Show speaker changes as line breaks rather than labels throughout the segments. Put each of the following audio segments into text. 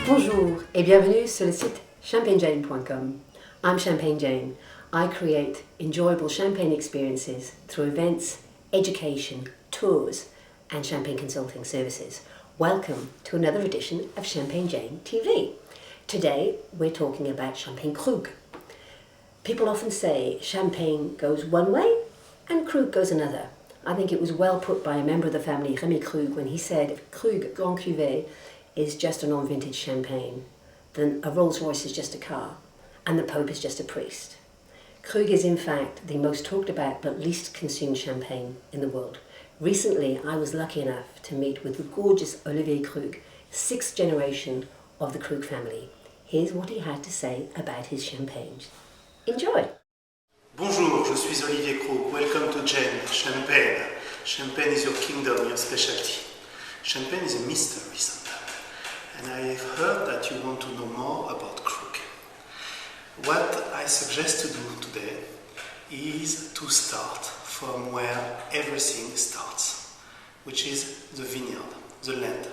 Bonjour et bienvenue sur le site champagnejane.com. I'm Champagne Jane. I create enjoyable champagne experiences through events, education, tours and champagne consulting services. Welcome to another edition of Champagne Jane TV. Today we're talking about Champagne Krug. People often say champagne goes one way and Krug goes another. I think it was well put by a member of the family, Rémy Krug, when he said Krug Grand Cuvée is just a non-vintage champagne, then a Rolls Royce is just a car, and the Pope is just a priest. Krug is in fact the most talked about but least consumed champagne in the world. Recently I was lucky enough to meet with the gorgeous Olivier Krug, 6th generation of the Krug family. Here's what he had to say about his champagne. Enjoy!
Bonjour, je suis Olivier Krug. Welcome to Jane, Champagne. Champagne is your kingdom, your specialty. Champagne is a mystery sometimes. And I've heard that you want to know more about Krug. What I suggest to do today is to start from where everything starts, which is the vineyard, the land.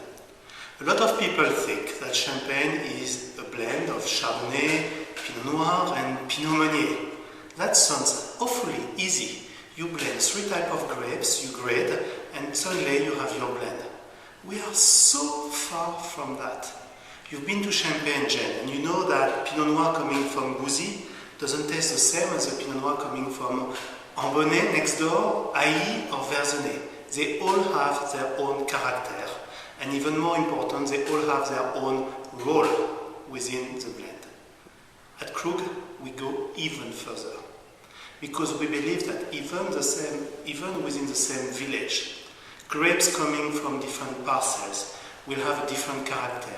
A lot of people think that Champagne is a blend of Chardonnay, Pinot Noir and Pinot Meunier. That sounds awfully easy. You blend 3 types of grapes, you grade, and suddenly you have your blend. We are so far from that. You've been to Champagne, Jane, and you know that Pinot Noir coming from Bouzy doesn't taste the same as the Pinot Noir coming from Ambonnet next door, Ailly or Verzenay. They all have their own character, and even more important, they all have their own role within the blend. At Krug, we go even further, because we believe that even within the same village, grapes coming from different parcels will have a different character,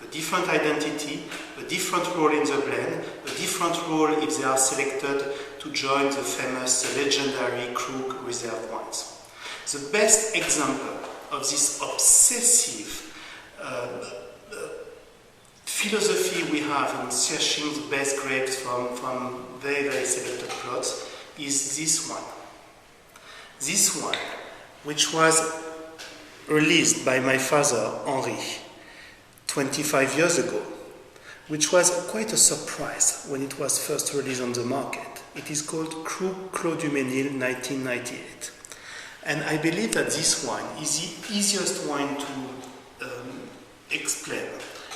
a different identity, a different role in the blend, a different role if they are selected to join the famous, the legendary Krug Reserve wines. The best example of this obsessive philosophy we have in searching the best grapes from very, very selected plots is this one. This one, which was released by my father, Henri, 25 years ago, which was quite a surprise when it was first released on the market. It is called Krug Clos du Mesnil 1998. And I believe that this wine is the easiest wine to explain,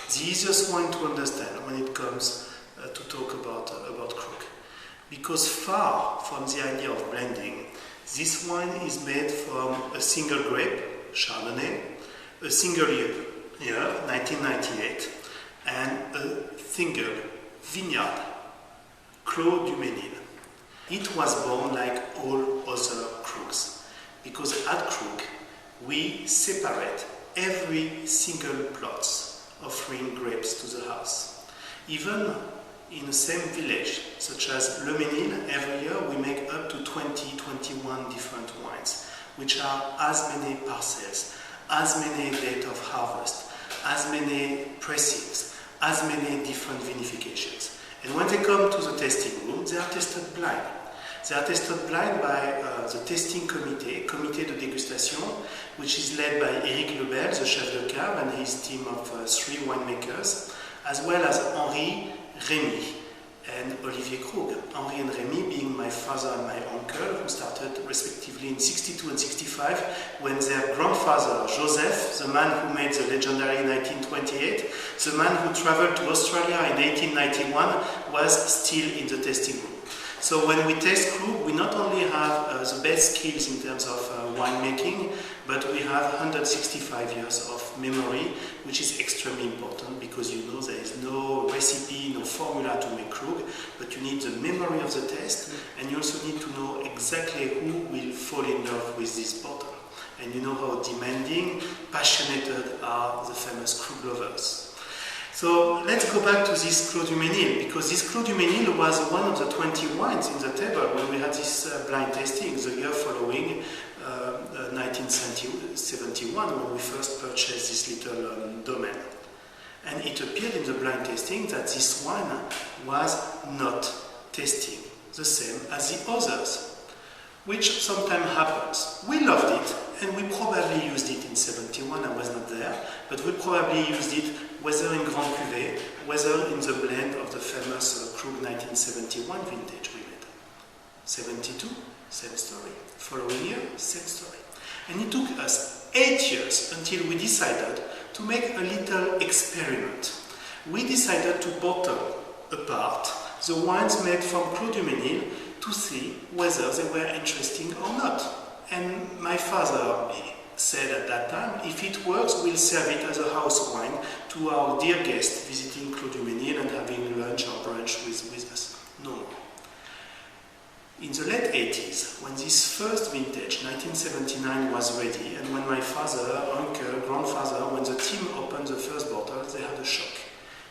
the easiest wine to understand when it comes to talk about Krug. Because far from the idea of blending, this wine is made from a single grape, Chardonnay, a single year, 1998, and a single vineyard, Clos du Mesnil. It was born like all other Krugs, because at Krug we separate every single plot offering grapes to the house. Even in the same village, such as Le Mesnil, every year we make up to 20-21 different wines, which are as many parcels, as many dates of harvest, as many pressings, as many different vinifications. And when they come to the tasting room, they are tested blind. They are tested blind by the tasting committee, Comité de Dégustation, which is led by Éric Lebel, the chef de cave, and his team of 3 winemakers, as well as Henri, Rémy, and Olivier Krug. Henri and Rémy being my father and my uncle, who started respectively in 62 and 65, when their grandfather, Joseph, the man who made the legendary 1928, the man who traveled to Australia in 1891, was still in the tasting room. So when we taste Krug, we not only have the best skills in terms of winemaking, but we have 165 years of memory, which is extremely important because you know there is no recipe, no formula to make Krug, but you need the memory of the taste, and you also need to know exactly who will fall in love with this bottle. And you know how demanding, passionate are the famous Krug lovers. So let's go back to this Clos du Mesnil, because this Clos du Mesnil was one of the 20 wines in the table when we had this blind tasting the year following 1971, when we first purchased this little domain. And it appeared in the blind tasting that this wine was not tasting the same as the others, which sometimes happens. We loved it, and we probably used it in 71, I was not there, but we probably used it whether in Grand Cuvée, whether in the blend of the famous Krug 1971 vintage we made. 72, same story. Following year, same story. And it took us 8 years until we decided to make a little experiment. We decided to bottle apart the wines made from Clos du Mesnil to see whether they were interesting or not. And my father said at that time, if it works, we'll serve it as a house wine to our dear guests visiting Clos du Mesnil and having lunch or brunch with us. No more. In the late 80s, when this first vintage, 1979, was ready, and when my father, uncle, grandfather, when the team opened the first bottle, they had a shock.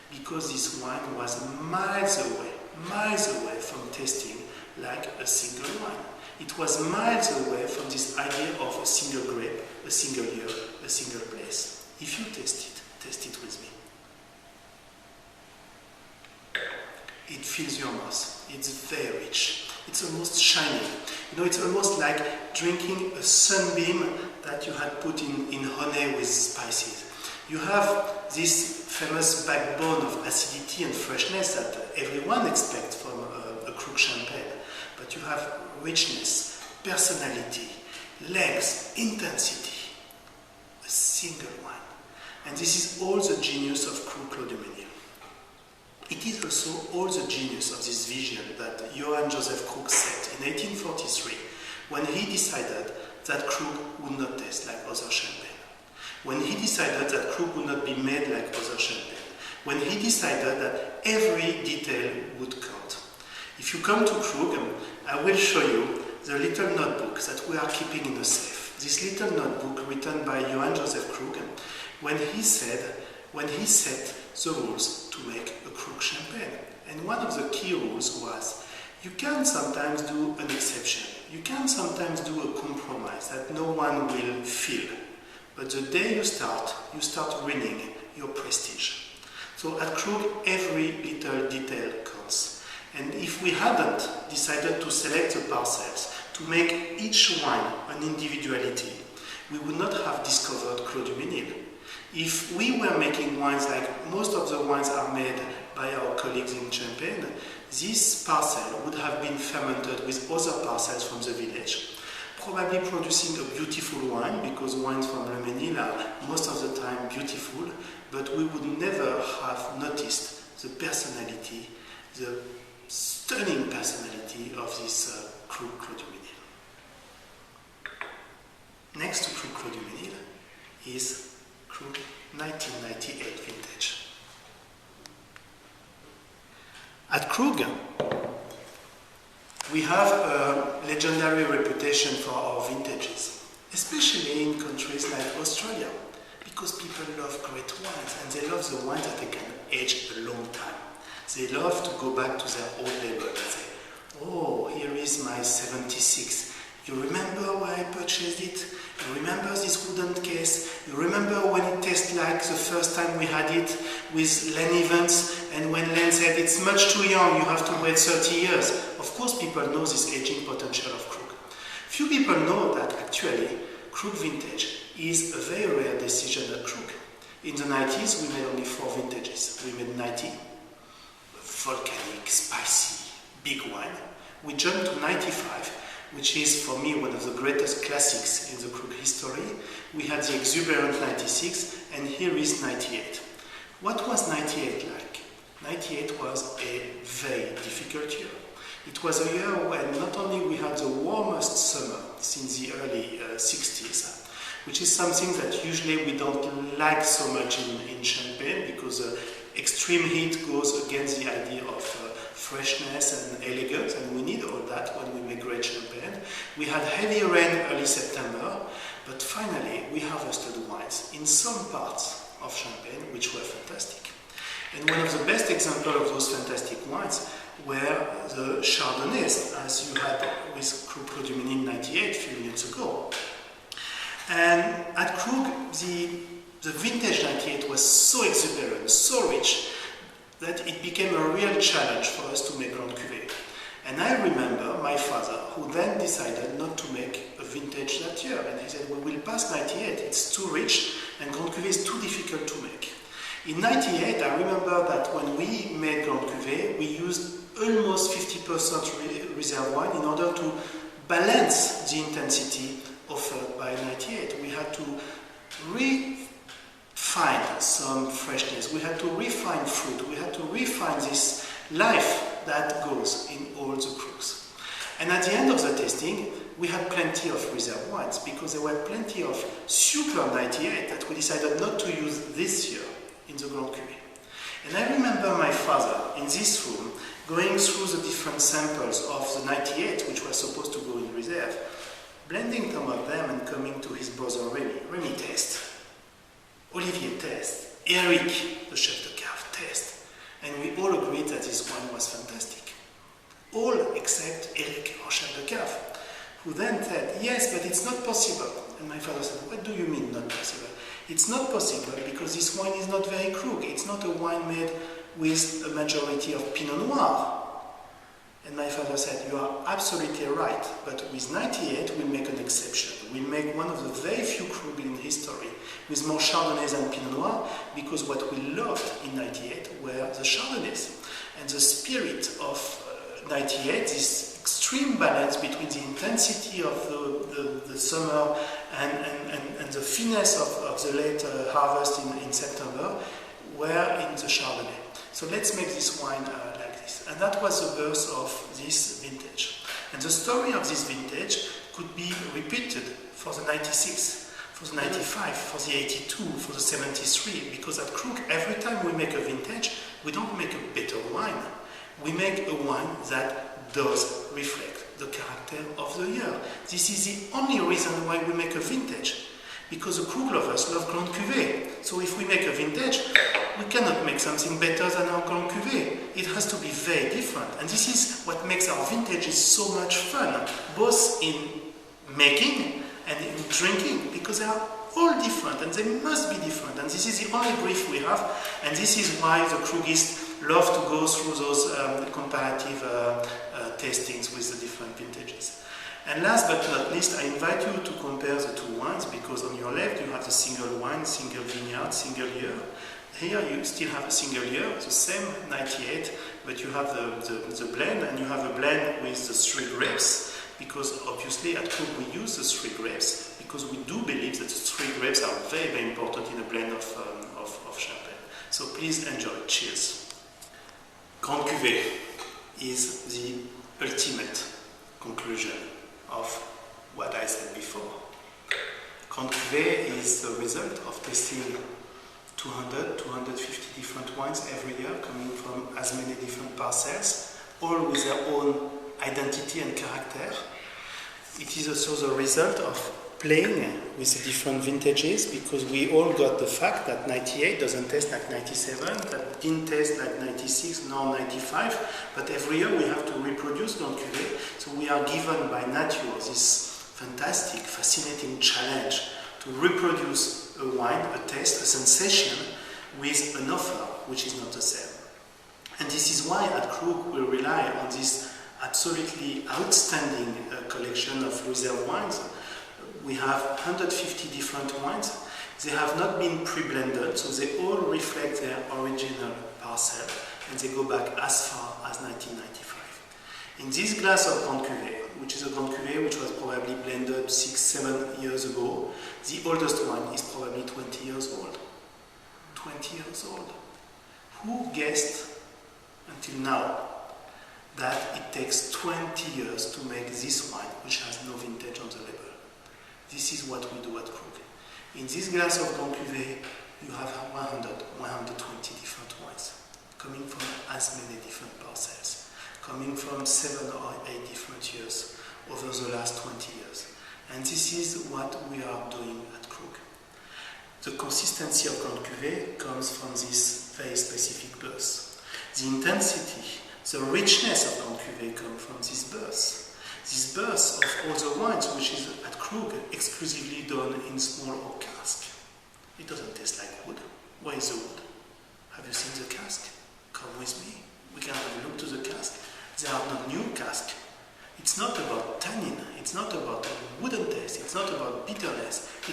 Because this wine was miles away from tasting like a single wine. It was miles away from this idea of a single grape, a single year, a single place. If you taste it with me. It fills your mouth. It's very rich. It's almost shiny. You know, it's almost like drinking a sunbeam that you had put in honey with spices. You have this famous backbone of acidity and freshness that everyone expects from a Krug Champagne. But you have richness, personality, legs, intensity. A single wine. And this is all the genius of Krug Clos du Mesnil. It is also all the genius of this vision that Johann Joseph Krug set in 1843 when he decided that Krug would not taste like other champagne. When he decided that Krug would not be made like other champagne. When he decided that every detail would count. If you come to Krug, I will show you the little notebook that we are keeping in a safe. This little notebook written by Johann Joseph Krug when he set the rules to make a Krug Champagne. And one of the key rules was, you can sometimes do an exception. You can sometimes do a compromise that no one will feel. But the day you start winning your prestige. So at Krug, every little detail counts. And if we hadn't decided to select the parcels, to make each wine an individuality, we would not have discovered Clos du Mesnil. If we were making wines like most of the wines are made by our colleagues in Champagne, this parcel would have been fermented with other parcels from the village, probably producing a beautiful wine, because wines from Le Mesnil are most of the time beautiful, but we would never have noticed the personality, the stunning personality of this Krug Clos du Mesnil. Next to Krug Clos du Mesnil is Krug 1998 vintage. At Krug, we have a legendary reputation for our vintages, especially in countries like Australia, because people love great wines and they love the wines that they can age a long time. They love to go back to their old label and say, oh, here is my 76. You remember where I purchased it? You remember this wooden case? You remember when it tasted like the first time we had it with Len Evans, and when Len said it's much too young, you have to wait 30 years. Of course people know this aging potential of Krug. Few people know that actually Krug vintage is a very rare decision at Krug. In the 90s we made only 4 vintages. We made 90, volcanic, spicy, big wine. We jumped to 95, which is for me one of the greatest classics in the Krug history. We had the exuberant 96, and here is 98. What was 98 like? 98 was a very difficult year. It was a year when not only we had the warmest summer since the early 60s, which is something that usually we don't like so much in Champagne, because extreme heat goes against the idea of freshness and elegance, and we need all that when we make great champagne. We had heavy rain early September, but finally we harvested wines in some parts of Champagne which were fantastic. And one of the best examples of those fantastic wines were the Chardonnays, as you had with Krug Clos du Mesnil 98 a few minutes ago. And at Krug, the vintage 98 was so exuberant, so rich, that it became a real challenge for us to make Grand Cuvée. And I remember my father, who then decided not to make a vintage that year. And he said, we will pass 98, it's too rich, and Grand Cuvée is too difficult to make. In '98, I remember that when we made Grand Cuvée, we used almost 50% reserve wine in order to balance the intensity offered by '98. We had to refine some freshness, we had to refine fruit, we had to refine this life that goes in all the Krugs. And at the end of the tasting, we had plenty of reserve wines because there were plenty of super '98 that we decided not to use this year in the Grand Cuvée. And I remember my father in this room going through the different samples of the '98 which were supposed to go in reserve, blending some of them and coming to his brother Remy. Remy, taste. Olivier, taste. Eric, the chef de cave, taste. And we all agreed that this wine was fantastic. All except Eric, our chef de cave, who then said, yes, but it's not possible. And my father said, what do you mean not possible? It's not possible because this wine is not very Krug. It's not a wine made with a majority of Pinot Noir. And my father said, you are absolutely right, but with '98 we'll make an exception. We'll make one of the very few Krug in history with more Chardonnays than Pinot Noir, because what we loved in '98 were the Chardonnays. And the spirit of '98, this extreme balance between the intensity of the summer and the finesse of the late harvest in September, were in the Chardonnay. So let's make this wine like this. And that was the birth of this vintage. And the story of this vintage could be repeated for the '96, for the '95, for the '82, for the '73, because at Krug, every time we make a vintage, we don't make a better wine. We make a wine that does reflect the character of the year. This is the only reason why we make a vintage, because the Krug lovers love Grand Cuvée. So if we make a vintage, we cannot make something better than our Grand Cuvée. It has to be very different. And this is what makes our vintages so much fun, both in making and in drinking, because they are all different and they must be different. And this is the only brief we have. And this is why the Krugists love to go through those comparative tastings with the different vintages. And last but not least, I invite you to compare the two wines, because on your left you have the single wine, single vineyard, single year. Here you still have a single year, the same '98, but you have the blend, and you have a blend with the 3 grapes, because obviously at Krug we use the 3 grapes, because we do believe that the 3 grapes are very, very important in a blend of champagne. So please enjoy. Cheers. Grand Cuvée is the ultimate conclusion of what I said before. Grand Cuvée is the result of tasting 200, 250 different wines every year, coming from as many different parcels, all with their own identity and character. It is also the result of playing with the different vintages, because we all got the fact that '98 doesn't taste like '97, that didn't taste like '96 nor '95, but every year we have to reproduce Grand Cuvée. So we are given by nature this fantastic, fascinating challenge to reproduce a wine, a taste, a sensation with an offer which is not the same. And this is why at Krug we rely on this absolutely outstanding collection of reserve wines. We have 150 different wines. They have not been pre-blended, so they all reflect their original parcel, and they go back as far as 1995. In this glass of Grand Cuvée, which is a Grand Cuvée which was probably blended 6-7 years ago, the oldest one is probably 20 years old. 20 years old. Who guessed until now that it takes 20 years to make this wine, which has no vintage on the label? This is what we do at Krug. In this glass of Grand Cuvée, you have 120 different wines, coming from as many different parcels, coming from 7 or 8 different years over the last 20 years. And this is what we are doing at Krug. The consistency of Grand Cuvée comes from this very specific burst. The intensity, the richness of Grand Cuvée comes from this burst. This burst of all the wines, which is at Krug exclusively done in small oak cask. It doesn't taste like wood. Where is the wood? Have you seen the cask? Come with me. We can have a look to the cask. They are not new cask. It's not about tannin. It's not about a wooden taste. It's not about bitterness. It's